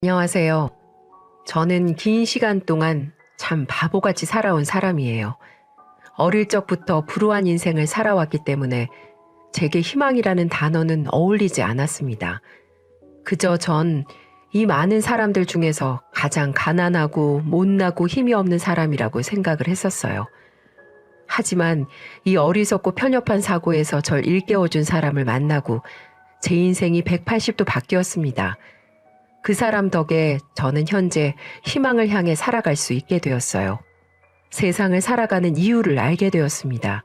안녕하세요. 저는 긴 시간 동안 참 바보같이 살아온 사람이에요. 어릴 적부터 불우한 인생을 살아왔기 때문에 제게 희망이라는 단어는 어울리지 않았습니다. 그저 전 이 많은 사람들 중에서 가장 가난하고 못나고 힘이 없는 사람이라고 생각을 했었어요. 하지만 이 어리석고 편협한 사고에서 절 일깨워준 사람을 만나고 제 인생이 180도 바뀌었습니다. 그 사람 덕에 저는 현재 희망을 향해 살아갈 수 있게 되었어요. 세상을 살아가는 이유를 알게 되었습니다.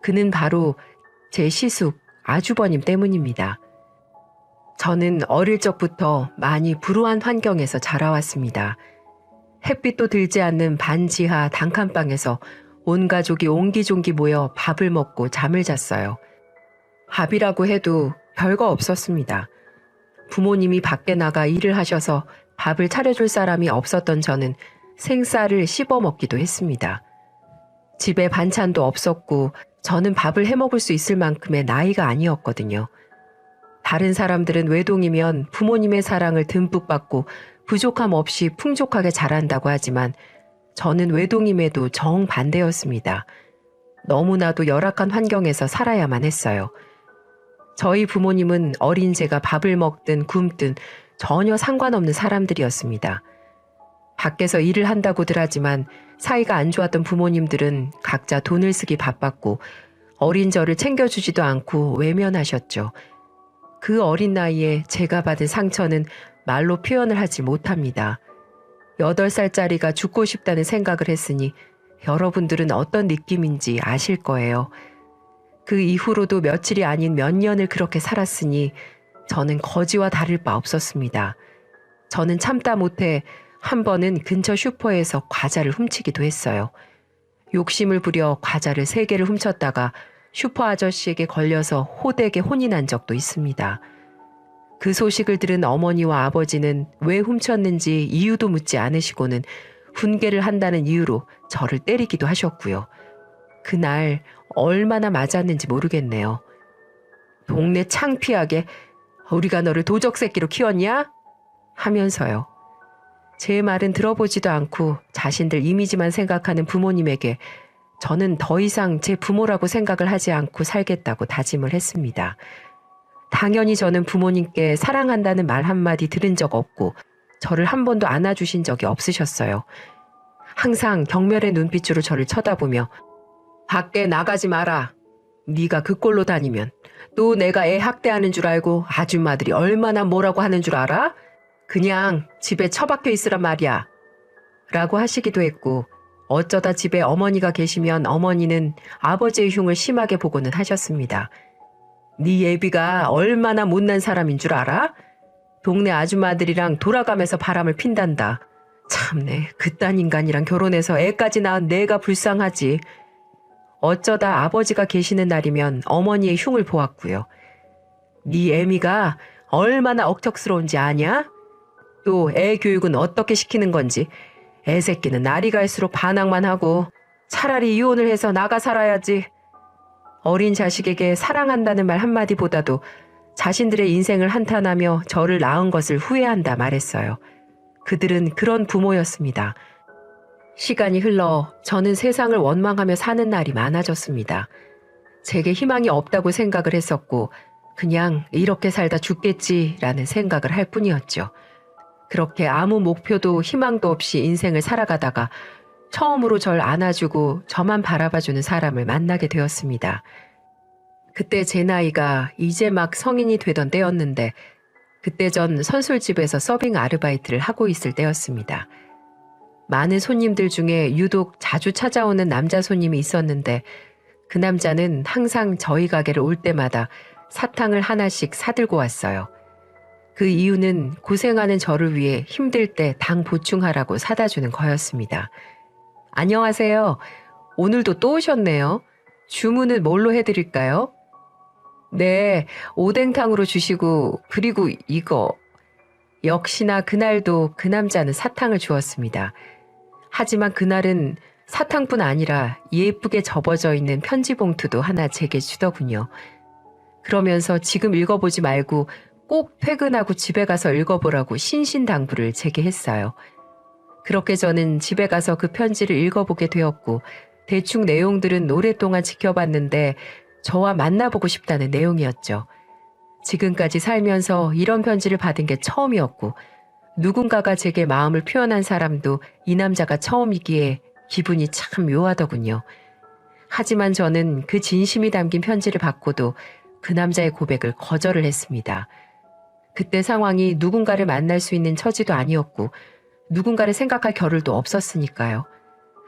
그는 바로 제 시숙 아주버님 때문입니다. 저는 어릴 적부터 많이 불우한 환경에서 자라왔습니다. 햇빛도 들지 않는 반지하 단칸방에서 온 가족이 옹기종기 모여 밥을 먹고 잠을 잤어요. 밥이라고 해도 별거 없었습니다. 부모님이 밖에 나가 일을 하셔서 밥을 차려줄 사람이 없었던 저는 생쌀을 씹어 먹기도 했습니다. 집에 반찬도 없었고 저는 밥을 해 먹을 수 있을 만큼의 나이가 아니었거든요. 다른 사람들은 외동이면 부모님의 사랑을 듬뿍 받고 부족함 없이 풍족하게 자란다고 하지만 저는 외동임에도 정반대였습니다. 너무나도 열악한 환경에서 살아야만 했어요. 저희 부모님은 어린 제가 밥을 먹든 굶든 전혀 상관없는 사람들이었습니다. 밖에서 일을 한다고들 하지만 사이가 안 좋았던 부모님들은 각자 돈을 쓰기 바빴고 어린 저를 챙겨주지도 않고 외면하셨죠. 그 어린 나이에 제가 받은 상처는 말로 표현을 하지 못합니다. 8살짜리가 죽고 싶다는 생각을 했으니 여러분들은 어떤 느낌인지 아실 거예요. 그 이후로도 며칠이 아닌 몇 년을 그렇게 살았으니 저는 거지와 다를 바 없었습니다. 저는 참다 못해 한 번은 근처 슈퍼에서 과자를 훔치기도 했어요. 욕심을 부려 과자를 3개를 훔쳤다가 슈퍼 아저씨에게 걸려서 호되게 혼이 난 적도 있습니다. 그 소식을 들은 어머니와 아버지는 왜 훔쳤는지 이유도 묻지 않으시고는 훈계를 한다는 이유로 저를 때리기도 하셨고요. 그날 얼마나 맞았는지 모르겠네요. 동네 창피하게 우리가 너를 도적 새끼로 키웠냐? 하면서요. 제 말은 들어보지도 않고 자신들 이미지만 생각하는 부모님에게 저는 더 이상 제 부모라고 생각을 하지 않고 살겠다고 다짐을 했습니다. 당연히 저는 부모님께 사랑한다는 말 한마디 들은 적 없고 저를 한 번도 안아주신 적이 없으셨어요. 항상 경멸의 눈빛으로 저를 쳐다보며 밖에 나가지 마라. 네가 그 꼴로 다니면 또 내가 애 학대하는 줄 알고 아줌마들이 얼마나 뭐라고 하는 줄 알아? 그냥 집에 처박혀 있으란 말이야. 라고 하시기도 했고 어쩌다 집에 어머니가 계시면 어머니는 아버지의 흉을 심하게 보고는 하셨습니다. 네 예비가 얼마나 못난 사람인 줄 알아? 동네 아줌마들이랑 돌아가면서 바람을 핀단다. 참내 그딴 인간이랑 결혼해서 애까지 낳은 내가 불쌍하지. 어쩌다 아버지가 계시는 날이면 어머니의 흉을 보았고요. 네 애미가 얼마나 억척스러운지 아냐? 또 애 교육은 어떻게 시키는 건지. 애 새끼는 날이 갈수록 반항만 하고 차라리 이혼을 해서 나가 살아야지. 어린 자식에게 사랑한다는 말 한마디보다도 자신들의 인생을 한탄하며 저를 낳은 것을 후회한다 말했어요. 그들은 그런 부모였습니다. 시간이 흘러 저는 세상을 원망하며 사는 날이 많아졌습니다. 제게 희망이 없다고 생각을 했었고 그냥 이렇게 살다 죽겠지라는 생각을 할 뿐이었죠. 그렇게 아무 목표도 희망도 없이 인생을 살아가다가 처음으로 절 안아주고 저만 바라봐주는 사람을 만나게 되었습니다. 그때 제 나이가 이제 막 성인이 되던 때였는데 그때 전 선술집에서 서빙 아르바이트를 하고 있을 때였습니다. 많은 손님들 중에 유독 자주 찾아오는 남자 손님이 있었는데 그 남자는 항상 저희 가게를 올 때마다 사탕을 하나씩 사들고 왔어요. 그 이유는 고생하는 저를 위해 힘들 때 당 보충하라고 사다 주는 거였습니다. 안녕하세요. 오늘도 또 오셨네요. 주문은 뭘로 해드릴까요? 네, 오뎅탕으로 주시고 그리고 이거. 역시나 그날도 그 남자는 사탕을 주었습니다. 하지만 그날은 사탕뿐 아니라 예쁘게 접어져 있는 편지 봉투도 하나 제게 주더군요. 그러면서 지금 읽어보지 말고 꼭 퇴근하고 집에 가서 읽어보라고 신신당부를 제게 했어요. 그렇게 저는 집에 가서 그 편지를 읽어보게 되었고 대충 내용들은 오랫동안 지켜봤는데 저와 만나보고 싶다는 내용이었죠. 지금까지 살면서 이런 편지를 받은 게 처음이었고 누군가가 제게 마음을 표현한 사람도 이 남자가 처음이기에 기분이 참 묘하더군요. 하지만 저는 그 진심이 담긴 편지를 받고도 그 남자의 고백을 거절을 했습니다. 그때 상황이 누군가를 만날 수 있는 처지도 아니었고 누군가를 생각할 겨를도 없었으니까요.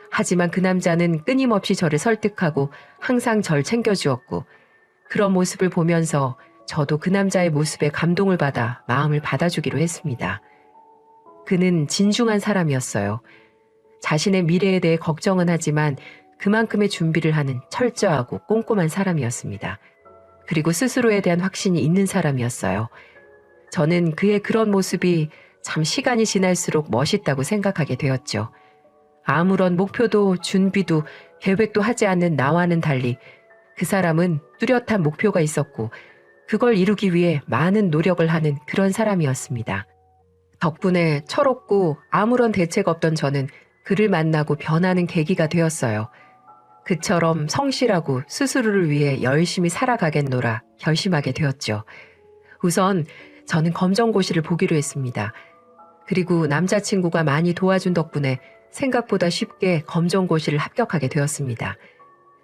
하지만 그 남자는 끊임없이 저를 설득하고 항상 절 챙겨주었고 그런 모습을 보면서 저도 그 남자의 모습에 감동을 받아 마음을 받아주기로 했습니다. 그는 진중한 사람이었어요. 자신의 미래에 대해 걱정은 하지만 그만큼의 준비를 하는 철저하고 꼼꼼한 사람이었습니다. 그리고 스스로에 대한 확신이 있는 사람이었어요. 저는 그의 그런 모습이 참 시간이 지날수록 멋있다고 생각하게 되었죠. 아무런 목표도 준비도 계획도 하지 않는 나와는 달리 그 사람은 뚜렷한 목표가 있었고 그걸 이루기 위해 많은 노력을 하는 그런 사람이었습니다. 덕분에 철없고 아무런 대책 없던 저는 그를 만나고 변하는 계기가 되었어요. 그처럼 성실하고 스스로를 위해 열심히 살아가겠노라 결심하게 되었죠. 우선 저는 검정고시를 보기로 했습니다. 그리고 남자친구가 많이 도와준 덕분에 생각보다 쉽게 검정고시를 합격하게 되었습니다.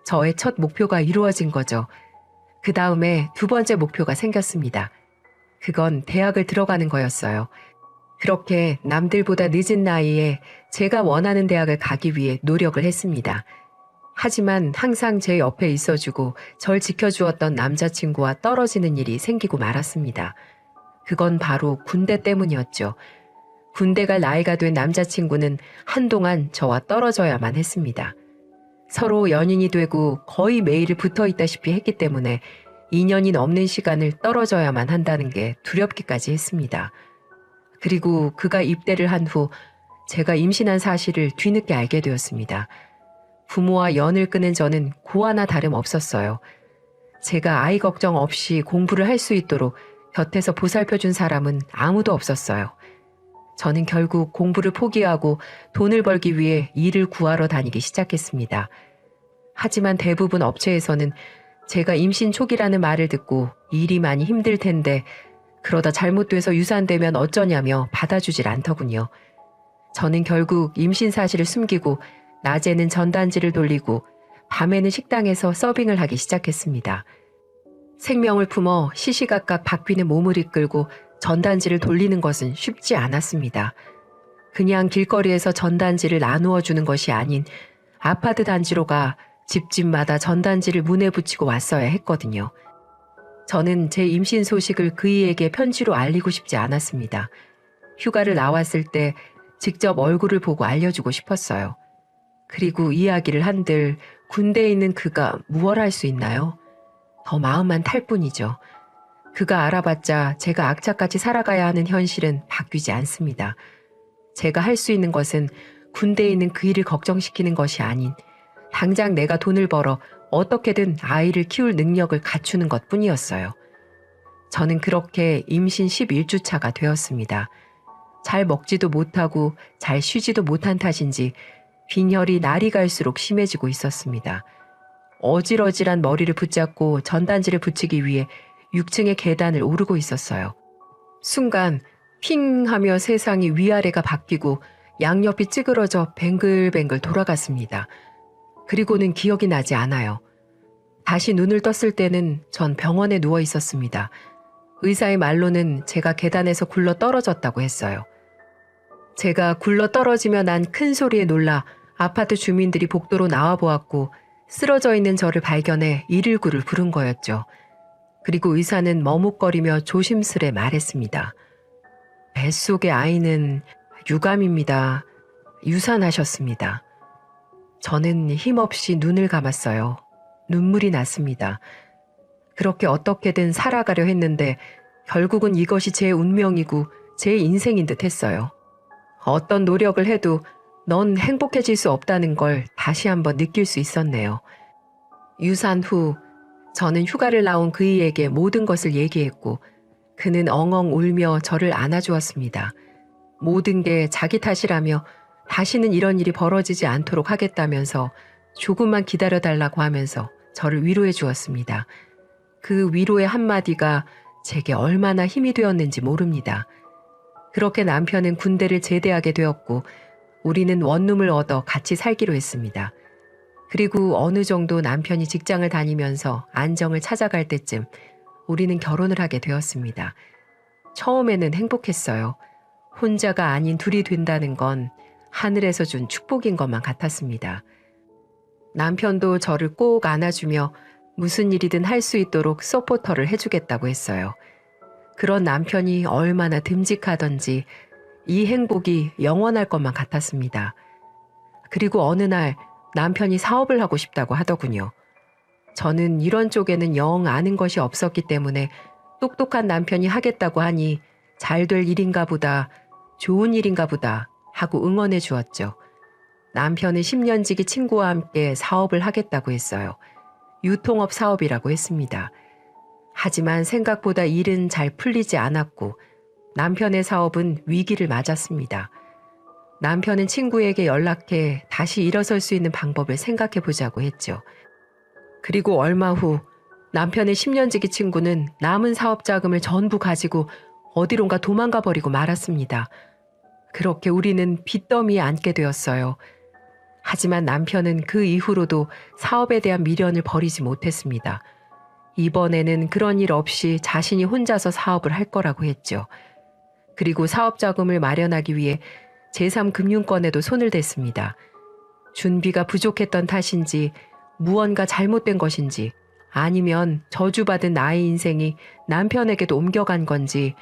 저의 첫 목표가 이루어진 거죠. 그 다음에 두 번째 목표가 생겼습니다. 그건 대학을 들어가는 거였어요. 그렇게 남들보다 늦은 나이에 제가 원하는 대학을 가기 위해 노력을 했습니다. 하지만 항상 제 옆에 있어주고 절 지켜주었던 남자친구와 떨어지는 일이 생기고 말았습니다. 그건 바로 군대 때문이었죠. 군대 갈 나이가 된 남자친구는 한동안 저와 떨어져야만 했습니다. 서로 연인이 되고 거의 매일 붙어 있다시피 했기 때문에 2년이 넘는 시간을 떨어져야만 한다는 게 두렵기까지 했습니다. 그리고 그가 입대를 한 후 제가 임신한 사실을 뒤늦게 알게 되었습니다. 부모와 연을 끊은 저는 고아나 다름없었어요. 제가 아이 걱정 없이 공부를 할 수 있도록 곁에서 보살펴준 사람은 아무도 없었어요. 저는 결국 공부를 포기하고 돈을 벌기 위해 일을 구하러 다니기 시작했습니다. 하지만 대부분 업체에서는 제가 임신 초기라는 말을 듣고 일이 많이 힘들 텐데 그러다 잘못돼서 유산되면 어쩌냐며 받아주질 않더군요. 저는 결국 임신 사실을 숨기고 낮에는 전단지를 돌리고 밤에는 식당에서 서빙을 하기 시작했습니다. 생명을 품어 시시각각 바뀌는 몸을 이끌고 전단지를 돌리는 것은 쉽지 않았습니다. 그냥 길거리에서 전단지를 나누어 주는 것이 아닌 아파트 단지로 가 집집마다 전단지를 문에 붙이고 왔어야 했거든요. 저는 제 임신 소식을 그이에게 편지로 알리고 싶지 않았습니다. 휴가를 나왔을 때 직접 얼굴을 보고 알려주고 싶었어요. 그리고 이야기를 한들 군대에 있는 그가 무얼 할 수 있나요? 더 마음만 탈 뿐이죠. 그가 알아봤자 제가 악착같이 살아가야 하는 현실은 바뀌지 않습니다. 제가 할 수 있는 것은 군대에 있는 그 일을 걱정시키는 것이 아닌 당장 내가 돈을 벌어 어떻게든 아이를 키울 능력을 갖추는 것 뿐이었어요. 저는 그렇게 임신 11주 차가 되었습니다. 잘 먹지도 못하고 잘 쉬지도 못한 탓인지 빈혈이 날이 갈수록 심해지고 있었습니다. 어질어질한 머리를 붙잡고 전단지를 붙이기 위해 6층의 계단을 오르고 있었어요. 순간 핑 하며 세상이 위아래가 바뀌고 양옆이 찌그러져 뱅글뱅글 돌아갔습니다. 그리고는 기억이 나지 않아요. 다시 눈을 떴을 때는 전 병원에 누워 있었습니다. 의사의 말로는 제가 계단에서 굴러 떨어졌다고 했어요. 제가 굴러 떨어지며 난 큰 소리에 놀라 아파트 주민들이 복도로 나와 보았고 쓰러져 있는 저를 발견해 119를 부른 거였죠. 그리고 의사는 머뭇거리며 조심스레 말했습니다. 뱃속의 아이는 유감입니다. 유산하셨습니다. 저는 힘없이 눈을 감았어요. 눈물이 났습니다. 그렇게 어떻게든 살아가려 했는데 결국은 이것이 제 운명이고 제 인생인 듯 했어요. 어떤 노력을 해도 넌 행복해질 수 없다는 걸 다시 한번 느낄 수 있었네요. 유산 후 저는 휴가를 나온 그이에게 모든 것을 얘기했고 그는 엉엉 울며 저를 안아주었습니다. 모든 게 자기 탓이라며 다시는 이런 일이 벌어지지 않도록 하겠다면서 조금만 기다려달라고 하면서 저를 위로해 주었습니다. 그 위로의 한마디가 제게 얼마나 힘이 되었는지 모릅니다. 그렇게 남편은 군대를 제대하게 되었고 우리는 원룸을 얻어 같이 살기로 했습니다. 그리고 어느 정도 남편이 직장을 다니면서 안정을 찾아갈 때쯤 우리는 결혼을 하게 되었습니다. 처음에는 행복했어요. 혼자가 아닌 둘이 된다는 건 하늘에서 준 축복인 것만 같았습니다. 남편도 저를 꼭 안아주며 무슨 일이든 할 수 있도록 서포터를 해주겠다고 했어요. 그런 남편이 얼마나 듬직하던지 이 행복이 영원할 것만 같았습니다. 그리고 어느 날 남편이 사업을 하고 싶다고 하더군요. 저는 이런 쪽에는 영 아는 것이 없었기 때문에 똑똑한 남편이 하겠다고 하니 잘 될 일인가 보다, 좋은 일인가 보다 하고 응원해 주었죠. 남편은 10년지기 친구와 함께 사업을 하겠다고 했어요. 유통업 사업이라고 했습니다. 하지만 생각보다 일은 잘 풀리지 않았고 남편의 사업은 위기를 맞았습니다. 남편은 친구에게 연락해 다시 일어설 수 있는 방법을 생각해 보자고 했죠. 그리고 얼마 후 남편의 10년지기 친구는 남은 사업 자금을 전부 가지고 어디론가 도망가 버리고 말았습니다. 그렇게 우리는 빚더미에 앉게 되었어요. 하지만 남편은 그 이후로도 사업에 대한 미련을 버리지 못했습니다. 이번에는 그런 일 없이 자신이 혼자서 사업을 할 거라고 했죠. 그리고 사업 자금을 마련하기 위해 제3금융권에도 손을 댔습니다. 준비가 부족했던 탓인지 무언가 잘못된 것인지 아니면 저주받은 나의 인생이 남편에게도 옮겨간 건지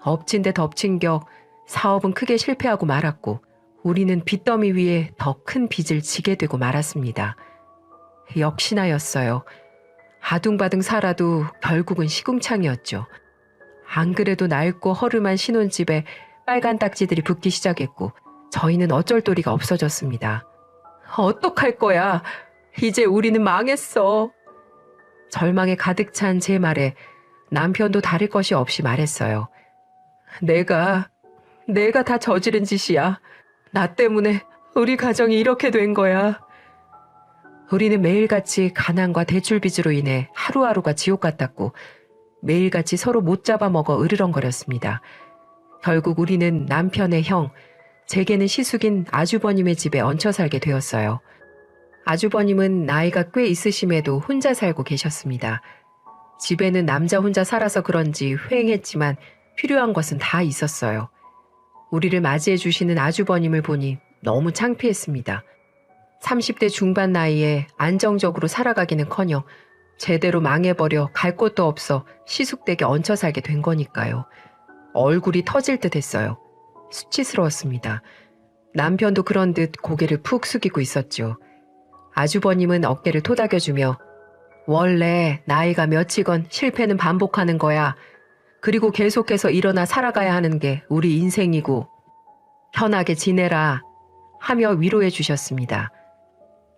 엎친 데 덮친 격 사업은 크게 실패하고 말았고 우리는 빚더미 위에 더 큰 빚을 지게 되고 말았습니다. 역시나였어요. 아둥바둥 살아도 결국은 시궁창이었죠. 안 그래도 낡고 허름한 신혼집에 빨간 딱지들이 붙기 시작했고 저희는 어쩔 도리가 없어졌습니다. 어떡할 거야? 이제 우리는 망했어. 절망에 가득 찬 제 말에 남편도 다를 것이 없이 말했어요. 내가 다 저지른 짓이야. 나 때문에 우리 가정이 이렇게 된 거야. 우리는 매일같이 가난과 대출빚으로 인해 하루하루가 지옥 같았고 매일같이 서로 못 잡아먹어 으르렁거렸습니다. 결국 우리는 남편의 형, 제게는 시숙인 아주버님의 집에 얹혀 살게 되었어요. 아주버님은 나이가 꽤 있으심에도 혼자 살고 계셨습니다. 집에는 남자 혼자 살아서 그런지 휑했지만 필요한 것은 다 있었어요. 우리를 맞이해 주시는 아주버님을 보니 너무 창피했습니다. 30대 중반 나이에 안정적으로 살아가기는커녕 제대로 망해버려 갈 곳도 없어 시숙댁에 얹혀 살게 된 거니까요. 얼굴이 터질 듯 했어요. 수치스러웠습니다. 남편도 그런 듯 고개를 푹 숙이고 있었죠. 아주버님은 어깨를 토닥여주며 원래 나이가 몇이건 실패는 반복하는 거야. 그리고 계속해서 일어나 살아가야 하는 게 우리 인생이고 편하게 지내라 하며 위로해 주셨습니다.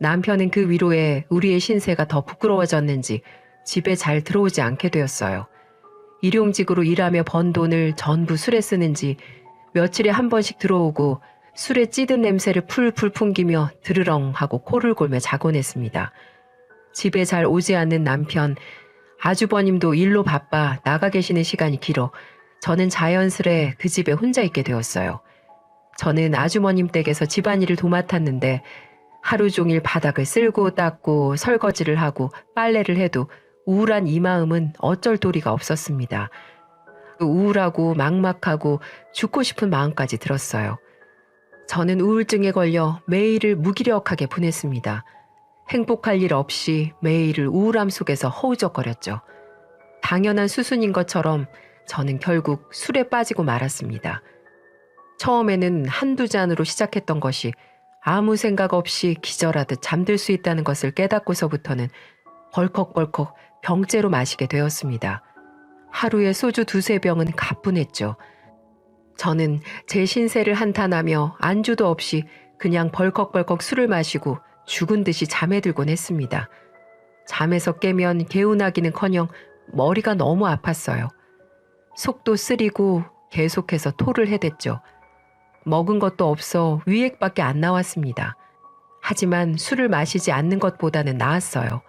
남편은 그 위로에 우리의 신세가 더 부끄러워졌는지 집에 잘 들어오지 않게 되었어요. 일용직으로 일하며 번 돈을 전부 술에 쓰는지 며칠에 한 번씩 들어오고 술에 찌든 냄새를 풀풀 풍기며 드르렁 하고 코를 골며 자곤 했습니다. 집에 잘 오지 않는 남편, 아주버님도 일로 바빠 나가 계시는 시간이 길어 저는 자연스레 그 집에 혼자 있게 되었어요. 저는 아주머님 댁에서 집안일을 도맡았는데 하루 종일 바닥을 쓸고 닦고 설거지를 하고 빨래를 해도 우울한 이 마음은 어쩔 도리가 없었습니다. 우울하고 막막하고 죽고 싶은 마음까지 들었어요. 저는 우울증에 걸려 매일을 무기력하게 보냈습니다. 행복할 일 없이 매일을 우울함 속에서 허우적거렸죠. 당연한 수순인 것처럼 저는 결국 술에 빠지고 말았습니다. 처음에는 한두 잔으로 시작했던 것이 아무 생각 없이 기절하듯 잠들 수 있다는 것을 깨닫고서부터는 벌컥벌컥 병째로 마시게 되었습니다. 하루에 소주 2-3병은 가뿐했죠. 저는 제 신세를 한탄하며 안주도 없이 그냥 벌컥벌컥 술을 마시고 죽은 듯이 잠에 들곤 했습니다. 잠에서 깨면 개운하기는커녕 머리가 너무 아팠어요. 속도 쓰리고 계속해서 토를 해댔죠. 먹은 것도 없어 위액밖에 안 나왔습니다. 하지만 술을 마시지 않는 것보다는 나았어요.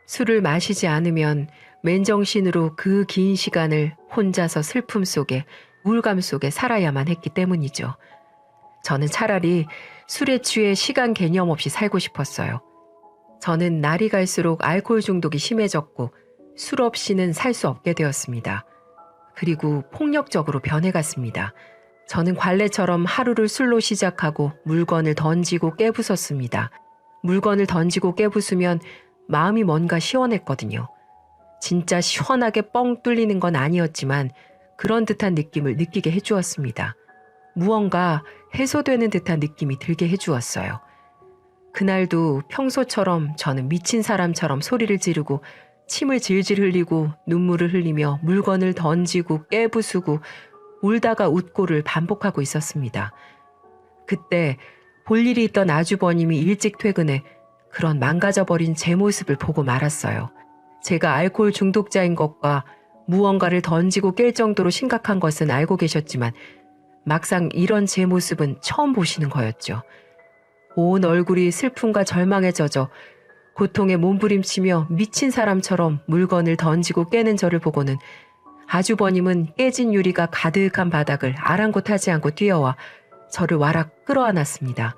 술을 마시지 않으면 맨정신으로 그 긴 시간을 혼자서 슬픔 속에 우울감 속에 살아야만 했기 때문이죠. 저는 차라리 술에 취해 시간 개념 없이 살고 싶었어요. 저는 날이 갈수록 알코올 중독이 심해졌고 술 없이는 살 수 없게 되었습니다. 그리고 폭력적으로 변해갔습니다. 저는 관례처럼 하루를 술로 시작하고 물건을 던지고 깨부쉈습니다. 물건을 던지고 깨부수면 마음이 뭔가 시원했거든요. 진짜 시원하게 뻥 뚫리는 건 아니었지만 그런 듯한 느낌을 느끼게 해주었습니다. 무언가 해소되는 듯한 느낌이 들게 해주었어요. 그날도 평소처럼 저는 미친 사람처럼 소리를 지르고 침을 질질 흘리고 눈물을 흘리며 물건을 던지고 깨부수고 울다가 웃고를 반복하고 있었습니다. 그때 볼 일이 있던 아주버님이 일찍 퇴근해 그런 망가져버린 제 모습을 보고 말았어요. 제가 알코올 중독자인 것과 무언가를 던지고 깰 정도로 심각한 것은 알고 계셨지만 막상 이런 제 모습은 처음 보시는 거였죠. 온 얼굴이 슬픔과 절망에 젖어 고통에 몸부림치며 미친 사람처럼 물건을 던지고 깨는 저를 보고는 아주버님은 깨진 유리가 가득한 바닥을 아랑곳하지 않고 뛰어와 저를 와락 끌어안았습니다.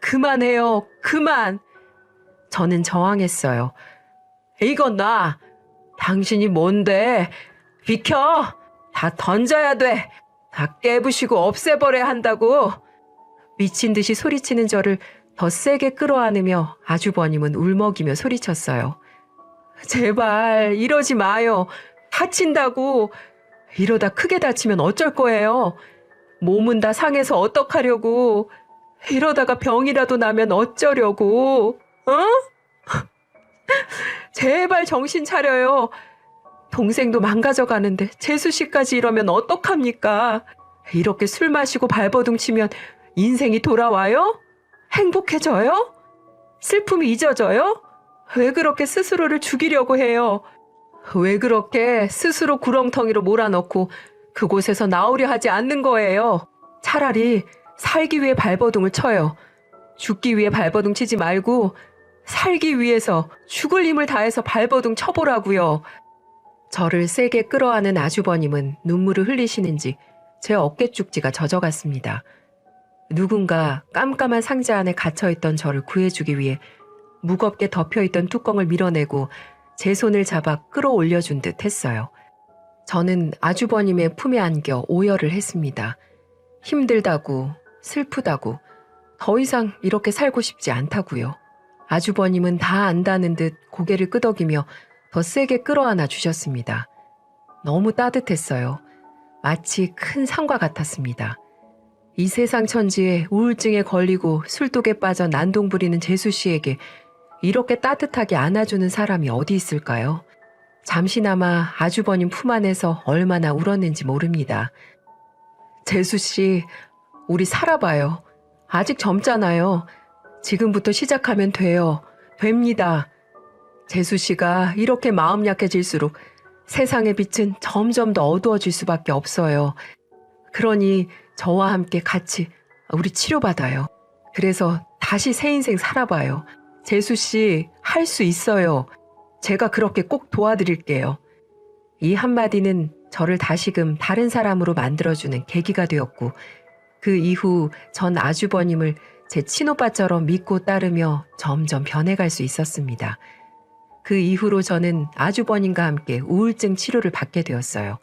그만해요. 그만. 저는 저항했어요. 이건 나. 당신이 뭔데. 비켜. 다 던져야 돼. 다 깨부시고 없애버려야 한다고. 미친 듯이 소리치는 저를 더 세게 끌어안으며 아주버님은 울먹이며 소리쳤어요. 제발 이러지 마요. 다친다고. 이러다 크게 다치면 어쩔 거예요. 몸은 다 상해서 어떡하려고. 이러다가 병이라도 나면 어쩌려고. 어? 제발 정신 차려요. 동생도 망가져 가는데 재수 씨까지 이러면 어떡합니까? 이렇게 술 마시고 발버둥 치면 인생이 돌아와요? 행복해져요? 슬픔이 잊어져요? 왜 그렇게 스스로를 죽이려고 해요? 왜 그렇게 스스로 구렁텅이로 몰아넣고 그곳에서 나오려 하지 않는 거예요? 차라리 살기 위해 발버둥을 쳐요. 죽기 위해 발버둥 치지 말고 살기 위해서 죽을 힘을 다해서 발버둥 쳐보라고요. 저를 세게 끌어안은 아주버님은 눈물을 흘리시는지 제 어깨쪽지가 젖어갔습니다. 누군가 깜깜한 상자 안에 갇혀있던 저를 구해주기 위해 무겁게 덮여있던 뚜껑을 밀어내고 제 손을 잡아 끌어올려준 듯 했어요. 저는 아주버님의 품에 안겨 오열을 했습니다. 힘들다고, 슬프다고, 더 이상 이렇게 살고 싶지 않다고요. 아주버님은 다 안다는 듯 고개를 끄덕이며 더 세게 끌어안아 주셨습니다. 너무 따뜻했어요. 마치 큰 산과 같았습니다. 이 세상 천지에 우울증에 걸리고 술독에 빠져 난동 부리는 재수 씨에게 이렇게 따뜻하게 안아주는 사람이 어디 있을까요? 잠시나마 아주버님 품 안에서 얼마나 울었는지 모릅니다. 재수 씨, 우리 살아봐요. 아직 젊잖아요. 지금부터 시작하면 돼요. 됩니다. 재수 씨가 이렇게 마음 약해질수록 세상의 빛은 점점 더 어두워질 수밖에 없어요. 그러니 저와 함께 같이 우리 치료받아요. 그래서 다시 새 인생 살아봐요. 재수 씨, 할 수 있어요. 제가 그렇게 꼭 도와드릴게요. 이 한마디는 저를 다시금 다른 사람으로 만들어주는 계기가 되었고 그 이후 전 아주버님을 제 친오빠처럼 믿고 따르며 점점 변해갈 수 있었습니다. 그 이후로 저는 아주버님과 함께 우울증 치료를 받게 되었어요.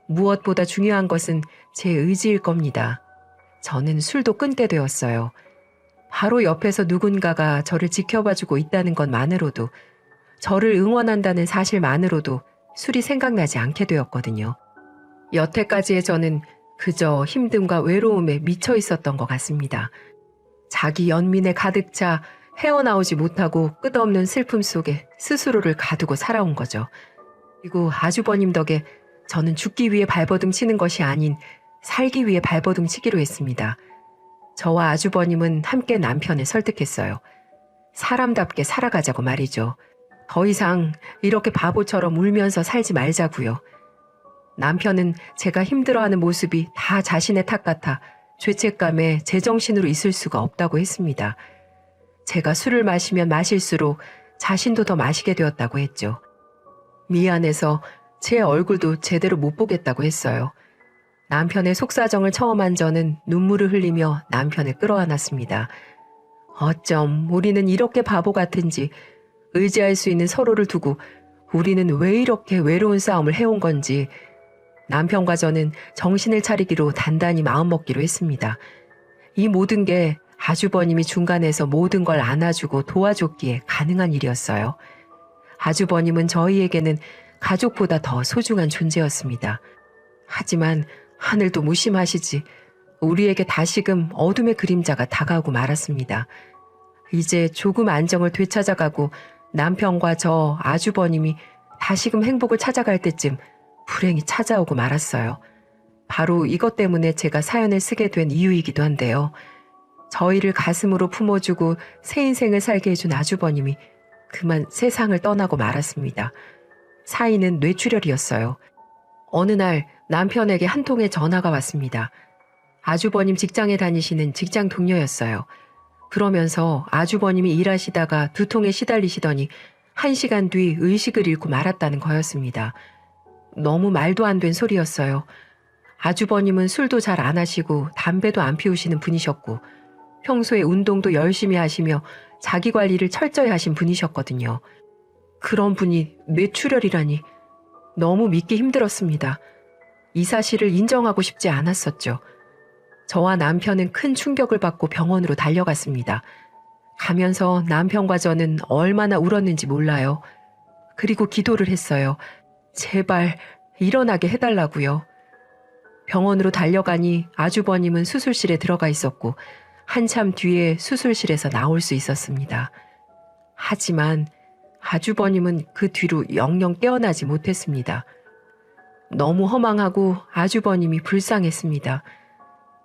무엇보다 중요한 것은 제 의지일 겁니다. 저는 술도 끊게 되었어요. 바로 옆에서 누군가가 저를 지켜봐주고 있다는 것만으로도, 저를 응원한다는 사실만으로도 술이 생각나지 않게 되었거든요. 여태까지의 저는 그저 힘듦과 외로움에 미쳐 있었던 것 같습니다. 자기 연민에 가득 차 헤어나오지 못하고 끝없는 슬픔 속에 스스로를 가두고 살아온 거죠. 그리고 아주버님 덕에 저는 죽기 위해 발버둥 치는 것이 아닌 살기 위해 발버둥 치기로 했습니다. 저와 아주버님은 함께 남편을 설득했어요. 사람답게 살아가자고 말이죠. 더 이상 이렇게 바보처럼 울면서 살지 말자고요. 남편은 제가 힘들어하는 모습이 다 자신의 탓 같아 죄책감에 제정신으로 있을 수가 없다고 했습니다. 제가 술을 마시면 마실수록 자신도 더 마시게 되었다고 했죠. 미안해서 제 얼굴도 제대로 못 보겠다고 했어요. 남편의 속사정을 처음 한 저는 눈물을 흘리며 남편을 끌어안았습니다. 어쩜 우리는 이렇게 바보 같은지, 의지할 수 있는 서로를 두고 우리는 왜 이렇게 외로운 싸움을 해온 건지. 남편과 저는 정신을 차리기로 단단히 마음먹기로 했습니다. 이 모든 게 아주버님이 중간에서 모든 걸 안아주고 도와줬기에 가능한 일이었어요. 아주버님은 저희에게는 가족보다 더 소중한 존재였습니다. 하지만 하늘도 무심하시지 우리에게 다시금 어둠의 그림자가 다가오고 말았습니다. 이제 조금 안정을 되찾아가고 남편과 저 아주버님이 다시금 행복을 찾아갈 때쯤 불행이 찾아오고 말았어요. 바로 이것 때문에 제가 사연을 쓰게 된 이유이기도 한데요. 저희를 가슴으로 품어주고 새 인생을 살게 해준 아주버님이 그만 세상을 떠나고 말았습니다. 사인은 뇌출혈이었어요. 어느 날 남편에게 한 통의 전화가 왔습니다. 아주버님 직장에 다니시는 직장 동료였어요. 그러면서 아주버님이 일하시다가 두통에 시달리시더니 1시간 뒤 의식을 잃고 말았다는 거였습니다. 너무 말도 안 된 소리였어요. 아주버님은 술도 잘 안 하시고 담배도 안 피우시는 분이셨고 평소에 운동도 열심히 하시며 자기 관리를 철저히 하신 분이셨거든요. 그런 분이 뇌출혈이라니 너무 믿기 힘들었습니다. 이 사실을 인정하고 싶지 않았었죠. 저와 남편은 큰 충격을 받고 병원으로 달려갔습니다. 가면서 남편과 저는 얼마나 울었는지 몰라요. 그리고 기도를 했어요. 제발 일어나게 해달라고요. 병원으로 달려가니 아주버님은 수술실에 들어가 있었고 한참 뒤에 수술실에서 나올 수 있었습니다. 하지만 아주버님은 그 뒤로 영영 깨어나지 못했습니다. 너무 허망하고 아주버님이 불쌍했습니다.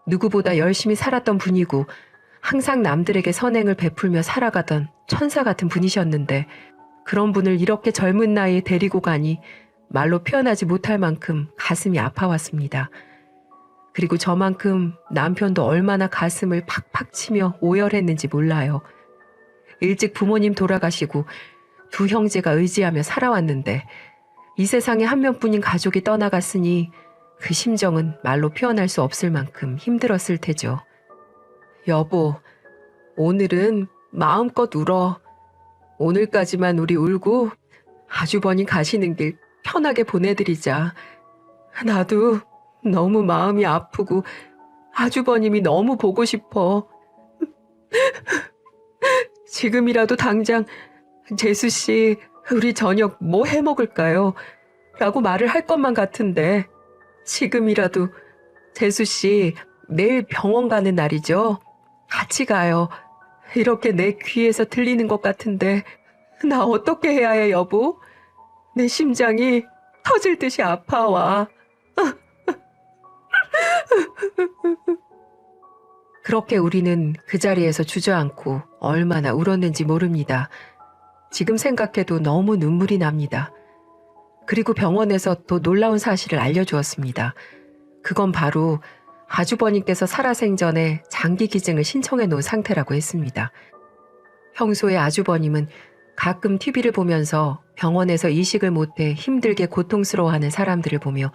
누구보다 열심히 살았던 분이고 항상 남들에게 선행을 베풀며 살아가던 천사 같은 분이셨는데 그런 분을 이렇게 젊은 나이에 데리고 가니 말로 표현하지 못할 만큼 가슴이 아파왔습니다. 그리고 저만큼 남편도 얼마나 가슴을 팍팍 치며 오열했는지 몰라요. 일찍 부모님 돌아가시고 두 형제가 의지하며 살아왔는데 이 세상에 한 명뿐인 가족이 떠나갔으니 그 심정은 말로 표현할 수 없을 만큼 힘들었을 테죠. 여보, 오늘은 마음껏 울어. 오늘까지만 우리 울고 아주버님 가시는 길 편하게 보내드리자. 나도 너무 마음이 아프고 아주버님이 너무 보고 싶어. 지금이라도 당장 재수 씨, 우리 저녁 뭐 해 먹을까요? 라고 말을 할 것만 같은데 지금이라도 재수 씨, 내일 병원 가는 날이죠? 같이 가요. 이렇게 내 귀에서 들리는 것 같은데 나 어떻게 해야 해, 여보? 내 심장이 터질 듯이 아파와. 그렇게 우리는 그 자리에서 주저앉고 얼마나 울었는지 모릅니다. 지금 생각해도 너무 눈물이 납니다. 그리고 병원에서 또 놀라운 사실을 알려주었습니다. 그건 바로 아주버님께서 살아생전에 장기 기증을 신청해 놓은 상태라고 했습니다. 평소에 아주버님은 가끔 TV를 보면서 병원에서 이식을 못해 힘들게 고통스러워하는 사람들을 보며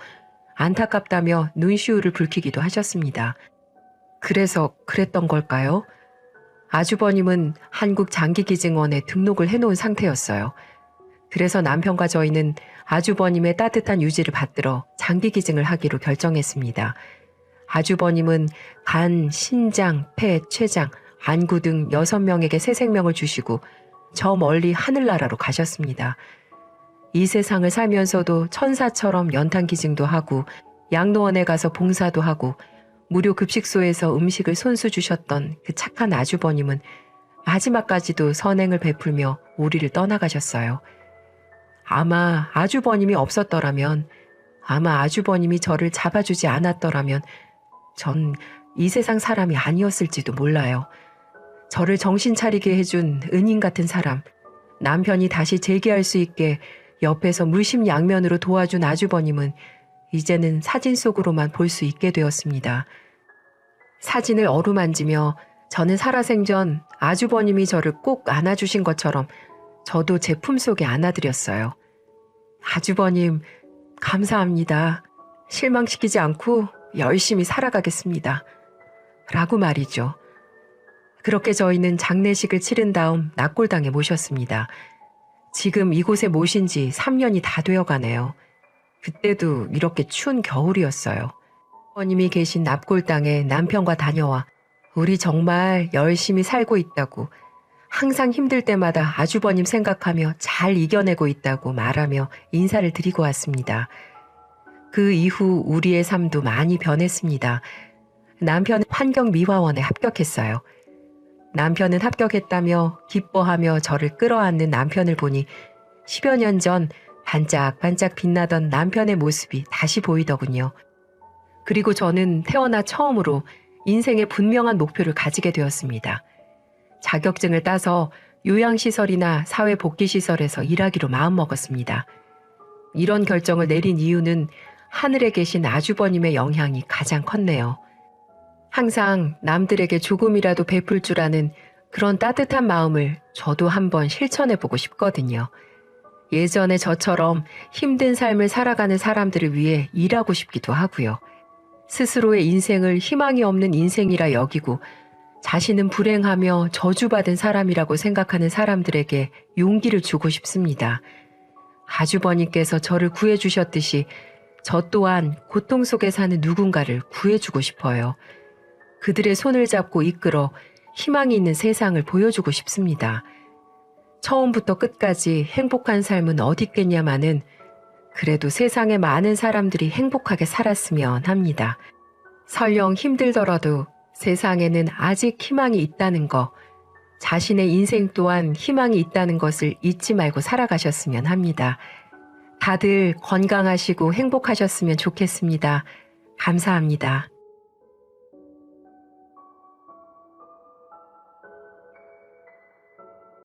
안타깝다며 눈시울을 붉히기도 하셨습니다. 그래서 그랬던 걸까요? 아주버님은 한국장기기증원에 등록을 해놓은 상태였어요. 그래서 남편과 저희는 아주버님의 따뜻한 유지를 받들어 장기기증을 하기로 결정했습니다. 아주버님은 간, 신장, 폐, 췌장, 안구 등 6명에게 새 생명을 주시고 저 멀리 하늘나라로 가셨습니다. 이 세상을 살면서도 천사처럼 연탄기증도 하고 양로원에 가서 봉사도 하고 무료 급식소에서 음식을 손수 주셨던 그 착한 아주버님은 마지막까지도 선행을 베풀며 우리를 떠나가셨어요. 아마 아주버님이 없었더라면, 아마 아주버님이 저를 잡아주지 않았더라면 전 이 세상 사람이 아니었을지도 몰라요. 저를 정신 차리게 해준 은인 같은 사람, 남편이 다시 재기할 수 있게 옆에서 물심양면으로 도와준 아주버님은 이제는 사진 속으로만 볼 수 있게 되었습니다. 사진을 어루만지며 저는 살아생전 아주버님이 저를 꼭 안아주신 것처럼 저도 제 품속에 안아드렸어요. 아주버님, 감사합니다. 실망시키지 않고 열심히 살아가겠습니다. 라고 말이죠. 그렇게 저희는 장례식을 치른 다음 납골당에 모셨습니다. 지금 이곳에 모신 지 3년이 다 되어가네요. 그때도 이렇게 추운 겨울이었어요. 아버님이 계신 납골당에 남편과 다녀와 우리 정말 열심히 살고 있다고, 항상 힘들 때마다 아주버님 생각하며 잘 이겨내고 있다고 말하며 인사를 드리고 왔습니다. 그 이후 우리의 삶도 많이 변했습니다. 남편은 환경미화원에 합격했어요. 남편은 합격했다며 기뻐하며 저를 끌어안는 남편을 보니 10여 년 전 반짝반짝 빛나던 남편의 모습이 다시 보이더군요. 그리고 저는 태어나 처음으로 인생의 분명한 목표를 가지게 되었습니다. 자격증을 따서 요양시설이나 사회복지시설에서 일하기로 마음먹었습니다. 이런 결정을 내린 이유는 하늘에 계신 아주버님의 영향이 가장 컸네요. 항상 남들에게 조금이라도 베풀 줄 아는 그런 따뜻한 마음을 저도 한번 실천해보고 싶거든요. 예전에 저처럼 힘든 삶을 살아가는 사람들을 위해 일하고 싶기도 하고요. 스스로의 인생을 희망이 없는 인생이라 여기고 자신은 불행하며 저주받은 사람이라고 생각하는 사람들에게 용기를 주고 싶습니다. 아주버님께서 저를 구해주셨듯이 저 또한 고통 속에 사는 누군가를 구해주고 싶어요. 그들의 손을 잡고 이끌어 희망이 있는 세상을 보여주고 싶습니다. 처음부터 끝까지 행복한 삶은 어디 있겠냐마는 그래도 세상에 많은 사람들이 행복하게 살았으면 합니다. 설령 힘들더라도 세상에는 아직 희망이 있다는 거, 자신의 인생 또한 희망이 있다는 것을 잊지 말고 살아가셨으면 합니다. 다들 건강하시고 행복하셨으면 좋겠습니다. 감사합니다.